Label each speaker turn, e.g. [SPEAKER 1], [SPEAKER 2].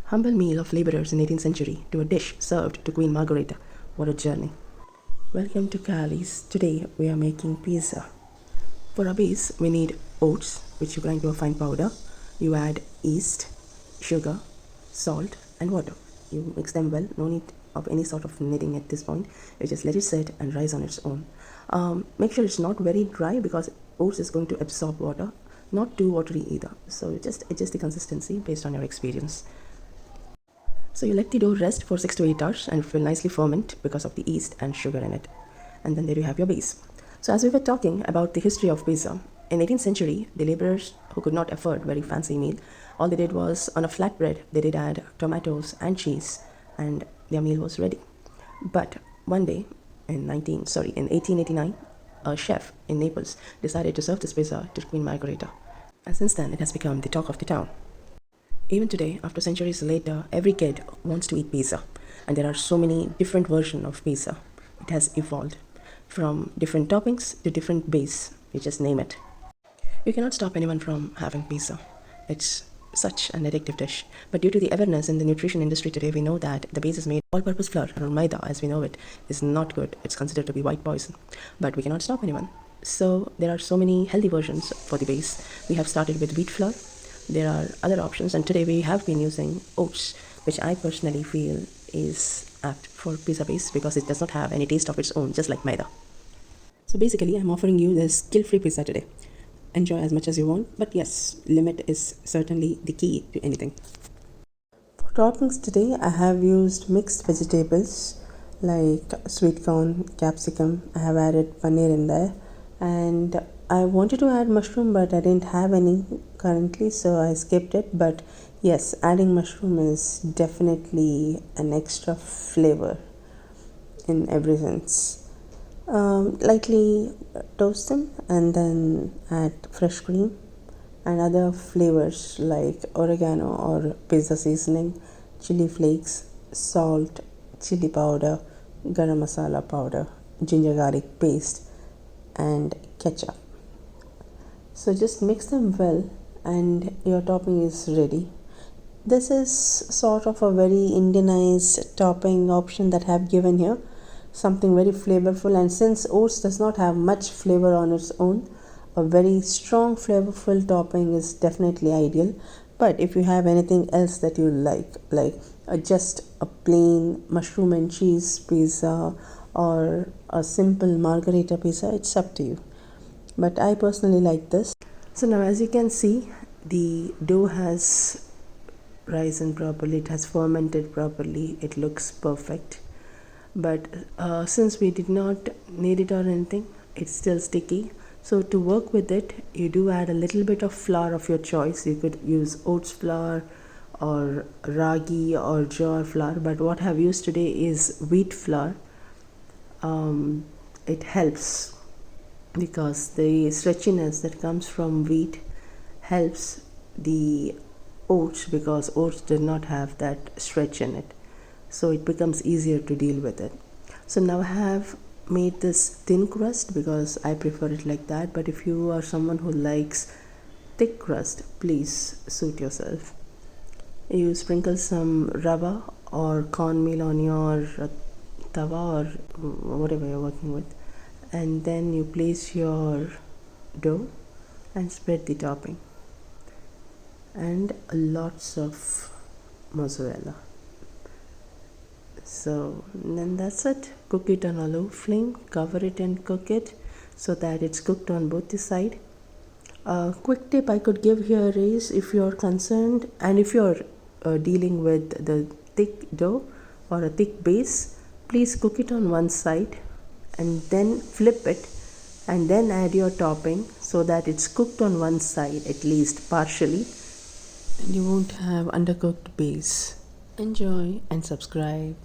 [SPEAKER 1] Humble meal of laborers in 18th century to a dish served to Queen Margherita. What a journey. Welcome to Cali's. Today we are making pizza. For our base, we need oats, which you grind to a fine powder. You add yeast, sugar, salt, and water. You mix them well. No need of any sort of kneading at this point. You just let it set and rise on its own. Make sure it's not very dry because oats is going to absorb water. Not too watery either. So just adjust the consistency based on your experience. So you let the dough rest for 6 to 8 hours and it will nicely ferment because of the yeast and sugar in it. And then there you have your base. So as we were talking about the history of pizza, in 18th century, the laborers who could not afford very fancy meal, all they did was on a flatbread, they did add tomatoes and cheese and their meal was ready. But one day in 1889, a chef in Naples decided to serve this pizza to Queen Margherita. And since then, it has become the talk of the town. Even today, after centuries later, every kid wants to eat pizza. And there are so many different versions of pizza. It has evolved from different toppings to different base. You just name it. You cannot stop anyone from having pizza. It's such an addictive dish. But due to the awareness in the nutrition industry today, we know that the base is made all-purpose flour or maida, as we know it, is not good. It's considered to be white poison. But we cannot stop anyone. So there are so many healthy versions for the base. We have started with wheat flour. There are other options, and today we have been using oats, which I personally feel is apt for pizza base because it does not have any taste of its own, just like maida. So basically, I'm offering you this guilt-free pizza today. Enjoy as much as you want, but yes, limit is certainly the key to anything. For toppings today, I have used mixed vegetables like sweet corn, capsicum. I have added paneer in there, and I wanted to add mushroom, but I didn't have any currently, so I skipped it. But yes, adding mushroom is definitely an extra flavor in every sense. Lightly toast them and then add fresh cream and other flavors like oregano or pizza seasoning, chili flakes, salt, chili powder, garam masala powder, ginger garlic paste, and ketchup. So just mix them well and your topping is ready. This is sort of a very Indianized topping option that I have given here. Something very flavorful, and since oats does not have much flavor on its own, a very strong flavorful topping is definitely ideal. But if you have anything else that you like just a plain mushroom and cheese pizza or a simple margherita pizza, it's up to you. But I personally like this. So now as you can see, the dough has risen properly, it has fermented properly, it looks perfect. But since we did not knead it or anything, it's still sticky. So to work with it, you do add a little bit of flour of your choice. You could use oats flour or ragi or jowar flour, but what I've used today is wheat flour. It helps because the stretchiness that comes from wheat helps the oats because oats did not have that stretch in it, so it becomes easier to deal with it. So now I have made this thin crust because I prefer it like that, but if you are someone who likes thick crust, please suit yourself. You sprinkle some rava or cornmeal on your tawa or whatever you're working with, and then you place your dough and spread the topping and lots of mozzarella. So then that's it. Cook it on a low flame, cover it and cook it so that it's cooked on both the side. A quick tip I could give here is, if you're concerned and if you're dealing with the thick dough or a thick base, please cook it on one side and then flip it and then add your topping so that it's cooked on one side at least partially and you won't have undercooked base. Enjoy and subscribe.